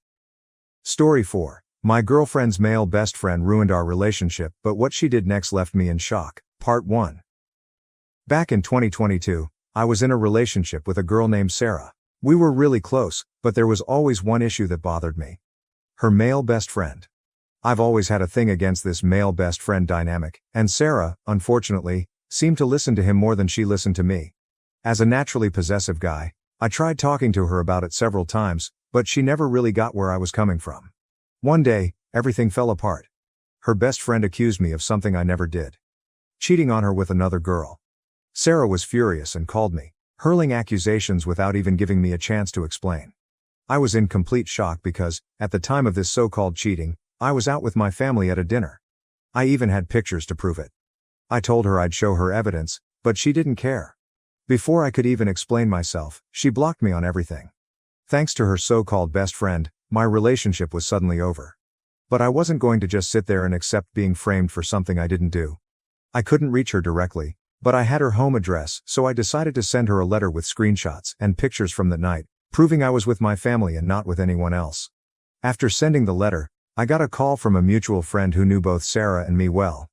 Story 4. My girlfriend's male best friend ruined our relationship, but what she did next left me in shock. Part 1. Back in 2022, I was in a relationship with a girl named Sarah. We were really close, but there was always one issue that bothered me. Her male best friend. I've always had a thing against this male best friend dynamic, and Sarah, unfortunately, seemed to listen to him more than she listened to me. As a naturally possessive guy, I tried talking to her about it several times, but she never really got where I was coming from. One day, everything fell apart. Her best friend accused me of something I never did. Cheating on her with another girl. Sarah was furious and called me, hurling accusations without even giving me a chance to explain. I was in complete shock because, at the time of this so-called cheating, I was out with my family at a dinner. I even had pictures to prove it. I told her I'd show her evidence, but she didn't care. Before I could even explain myself, she blocked me on everything. Thanks to her so-called best friend, my relationship was suddenly over. But I wasn't going to just sit there and accept being framed for something I didn't do. I couldn't reach her directly, but I had her home address, so I decided to send her a letter with screenshots and pictures from that night, proving I was with my family and not with anyone else. After sending the letter, I got a call from a mutual friend who knew both Sarah and me well.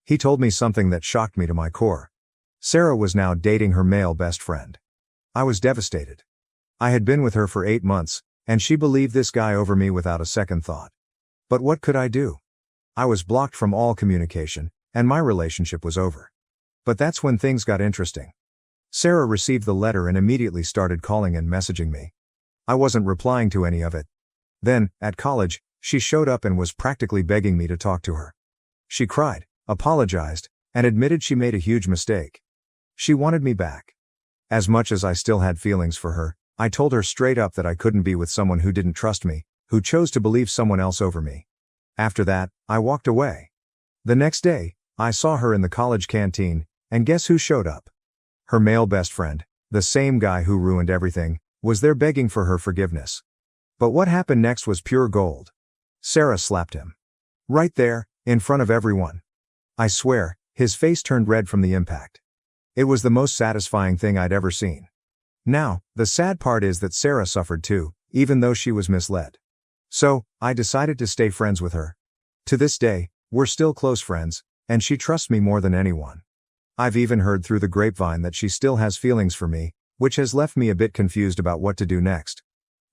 He told me something that shocked me to my core. Sarah was now dating her male best friend. I was devastated. I had been with her for 8 months, and she believed this guy over me without a second thought. But what could I do? I was blocked from all communication, and my relationship was over. But that's when things got interesting. Sarah received the letter and immediately started calling and messaging me. I wasn't replying to any of it. Then, at college, she showed up and was practically begging me to talk to her. She cried, apologized, and admitted she made a huge mistake. She wanted me back. As much as I still had feelings for her, I told her straight up that I couldn't be with someone who didn't trust me, who chose to believe someone else over me. After that, I walked away. The next day, I saw her in the college canteen, and guess who showed up? Her male best friend, the same guy who ruined everything, was there begging for her forgiveness. But what happened next was pure gold. Sarah slapped him. Right there, in front of everyone. I swear, his face turned red from the impact. It was the most satisfying thing I'd ever seen. Now, the sad part is that Sarah suffered too, even though she was misled. So, I decided to stay friends with her. To this day, we're still close friends, and she trusts me more than anyone. I've even heard through the grapevine that she still has feelings for me, which has left me a bit confused about what to do next.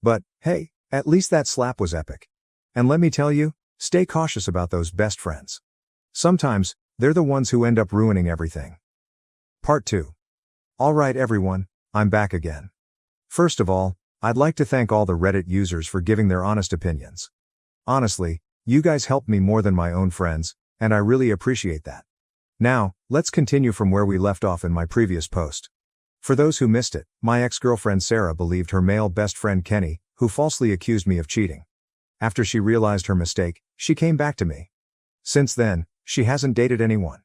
But, hey, at least that slap was epic. And let me tell you, stay cautious about those best friends. Sometimes, they're the ones who end up ruining everything. Part 2. Alright everyone, I'm back again. First of all, I'd like to thank all the Reddit users for giving their honest opinions. Honestly, you guys helped me more than my own friends, and I really appreciate that. Now, let's continue from where we left off in my previous post. For those who missed it, my ex-girlfriend Sarah believed her male best friend Kenny, who falsely accused me of cheating. After she realized her mistake, she came back to me. Since then, she hasn't dated anyone.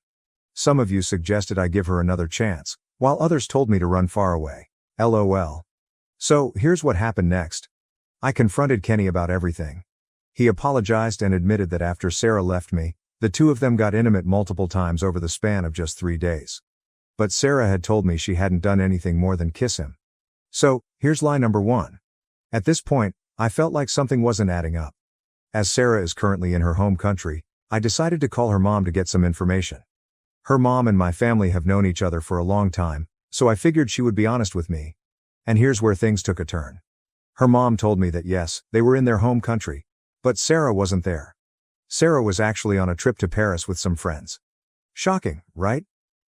Some of you suggested I give her another chance, while others told me to run far away. LOL. So, here's what happened next. I confronted Kenny about everything. He apologized and admitted that after Sarah left me, the two of them got intimate multiple times over the span of just 3 days. But Sarah had told me she hadn't done anything more than kiss him. So, here's lie number 1. At this point, I felt like something wasn't adding up. As Sarah is currently in her home country, I decided to call her mom to get some information. Her mom and my family have known each other for a long time, so I figured she would be honest with me. And here's where things took a turn. Her mom told me that yes, they were in their home country, but Sarah wasn't there. Sarah was actually on a trip to Paris with some friends. Shocking, right?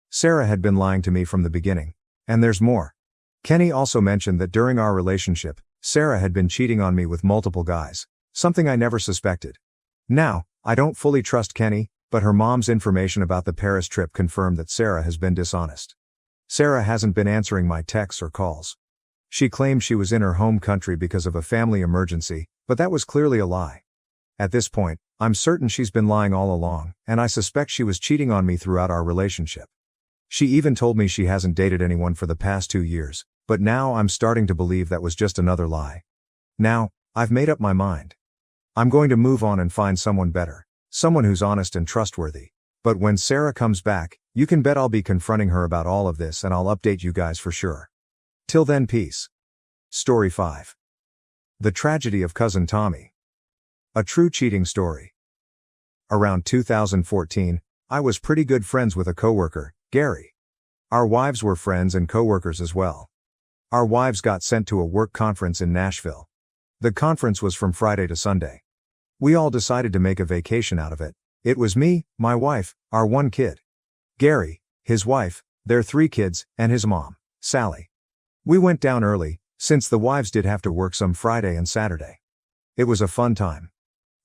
Sarah had been lying to me from the beginning. And there's more. Kenny also mentioned that during our relationship, Sarah had been cheating on me with multiple guys, something I never suspected. Now, I don't fully trust Kenny, but her mom's information about the Paris trip confirmed that Sarah has been dishonest. Sarah hasn't been answering my texts or calls. She claimed she was in her home country because of a family emergency, but that was clearly a lie. At this point, I'm certain she's been lying all along, and I suspect she was cheating on me throughout our relationship. She even told me she hasn't dated anyone for the past 2 years, but now I'm starting to believe that was just another lie. Now, I've made up my mind. I'm going to move on and find someone better, someone who's honest and trustworthy. But when Sarah comes back, you can bet I'll be confronting her about all of this and I'll update you guys for sure. Till then, peace. Story 5. The Tragedy of Cousin Tommy. A true cheating story. Around 2014, I was pretty good friends with a coworker, Gary. Our wives were friends and coworkers as well. Our wives got sent to a work conference in Nashville. The conference was from Friday to Sunday. We all decided to make a vacation out of it. It was me, my wife, our one kid, Gary, his wife, their 3 kids, and his mom, Sally. We went down early, since the wives did have to work some Friday and Saturday. It was a fun time.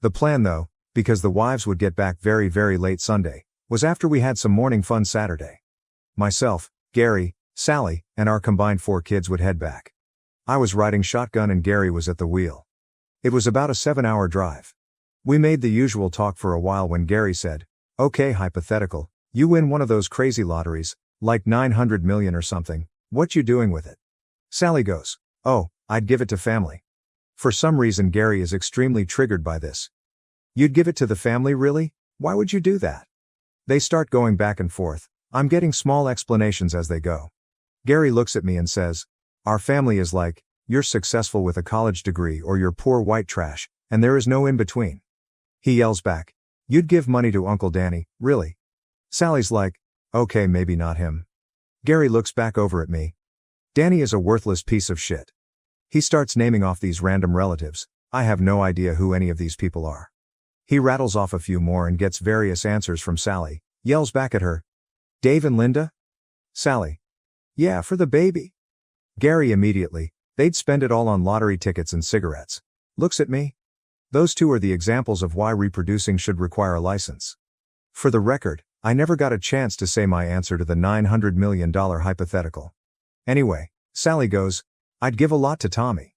The plan though, because the wives would get back very late Sunday, was after we had some morning fun Saturday. Myself, Gary, Sally, and our combined 4 kids would head back. I was riding shotgun and Gary was at the wheel. It was about a 7-hour drive. We made the usual talk for a while when Gary said, "Okay, hypothetical, you win one of those crazy lotteries, like 900 million or something, what you doing with it?" Sally goes, "Oh, I'd give it to family." For some reason Gary is extremely triggered by this. "You'd give it to the family, really? Why would you do that?" They start going back and forth. I'm getting small explanations as they go. Gary looks at me and says, "Our family is like, you're successful with a college degree or you're poor white trash, and there is no in between." He yells back, "You'd give money to Uncle Danny, really?" Sally's like, "Okay, maybe not him." Gary looks back over at me. "Danny is a worthless piece of shit." He starts naming off these random relatives. I have no idea who any of these people are. He rattles off a few more and gets various answers from Sally, yells back at her, "Dave and Linda?" Sally, "Yeah, for the baby." Gary immediately, "They'd spend it all on lottery tickets and cigarettes." Looks at me. Those 2 are the examples of why reproducing should require a license. For the record, I never got a chance to say my answer to the $900 million hypothetical. Anyway, Sally goes, "I'd give a lot to Tommy."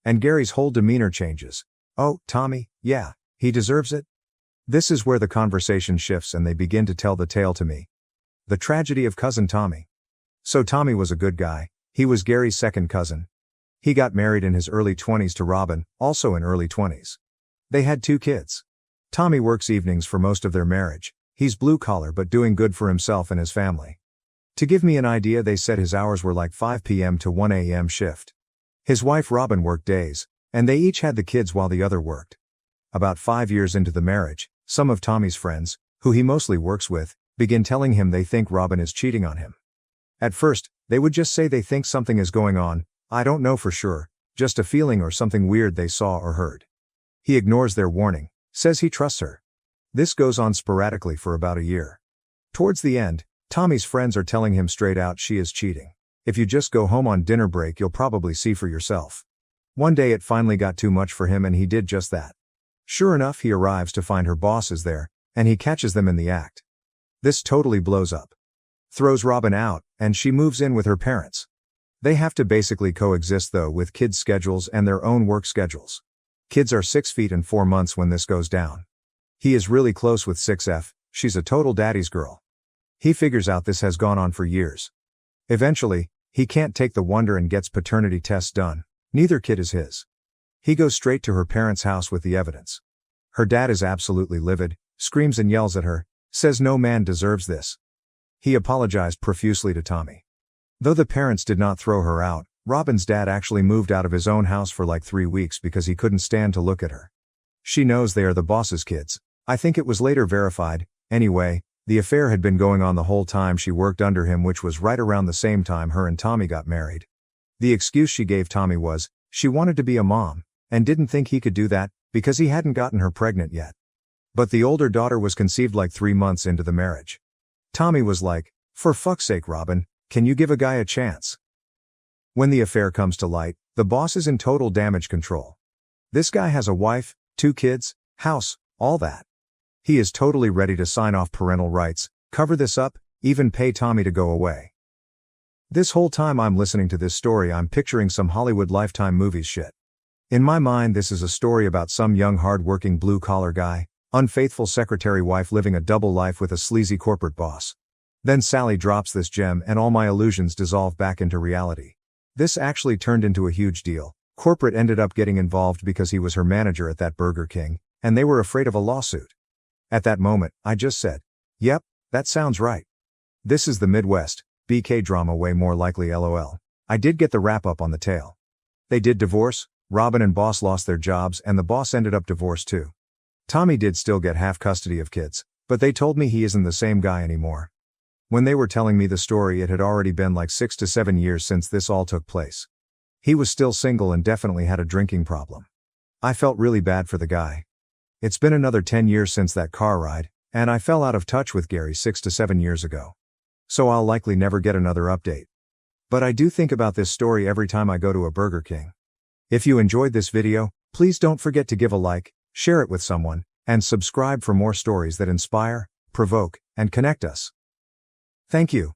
And Gary's whole demeanor changes. "Oh, Tommy, yeah, he deserves it." This is where the conversation shifts and they begin to tell the tale to me. The tragedy of Cousin Tommy. So Tommy was a good guy. He was Gary's second cousin. He got married in his early 20s to Robin, also in early 20s. They had 2 kids. Tommy works evenings for most of their marriage. He's blue collar but doing good for himself and his family. To give me an idea, they said his hours were like 5 p.m. to 1 a.m. shift. His wife Robin worked days, and they each had the kids while the other worked. About 5 years into the marriage, some of Tommy's friends, who he mostly works with, begin telling him they think Robin is cheating on him. At first, they would just say they think something is going on, I don't know for sure, just a feeling or something weird they saw or heard. He ignores their warning, says he trusts her. This goes on sporadically for about a year. Towards the end, Tommy's friends are telling him straight out she is cheating. If you just go home on dinner break, you'll probably see for yourself. One day it finally got too much for him and he did just that. Sure enough, he arrives to find her boss is there, and he catches them in the act. This totally blows up. Throws Robin out, and she moves in with her parents. They have to basically coexist though with kids' schedules and their own work schedules. Kids are 6 feet and 4 months when this goes down. He is really close with 6F, she's a total daddy's girl. He figures out this has gone on for years. Eventually, he can't take the wonder and gets paternity tests done. Neither kid is his. He goes straight to her parents' house with the evidence. Her dad is absolutely livid, screams and yells at her, says no man deserves this. He apologized profusely to Tommy. Though the parents did not throw her out, Robin's dad actually moved out of his own house for like 3 weeks because he couldn't stand to look at her. She knows they are the boss's kids. I think it was later verified. Anyway, the affair had been going on the whole time she worked under him, which was right around the same time her and Tommy got married. The excuse she gave Tommy was, she wanted to be a mom, and didn't think he could do that, because he hadn't gotten her pregnant yet. But the older daughter was conceived like 3 months into the marriage. Tommy was like, for fuck's sake, Robin, can you give a guy a chance? When the affair comes to light, the boss is in total damage control. This guy has a wife, 2 kids, house, all that. He is totally ready to sign off parental rights, cover this up, even pay Tommy to go away. This whole time I'm listening to this story, I'm picturing some Hollywood Lifetime movies shit. In my mind, this is a story about some young hard-working blue-collar guy, unfaithful secretary wife living a double life with a sleazy corporate boss. Then Sally drops this gem and all my illusions dissolve back into reality. This actually turned into a huge deal. Corporate ended up getting involved because he was her manager at that Burger King, and they were afraid of a lawsuit. At that moment, I just said, Yep, that sounds right. This is the Midwest, BK drama way more likely lol. I did get the wrap up on the tale. They did divorce, Robin and boss lost their jobs and the boss ended up divorced too. Tommy did still get half custody of kids, but they told me he isn't the same guy anymore. When they were telling me the story it had already been like 6 to 7 years since this all took place. He was still single and definitely had a drinking problem. I felt really bad for the guy. It's been another 10 years since that car ride, and I fell out of touch with Gary 6 to 7 years ago. So I'll likely never get another update. But I do think about this story every time I go to a Burger King. If you enjoyed this video, please don't forget to give a like, share it with someone, and subscribe for more stories that inspire, provoke, and connect us. Thank you.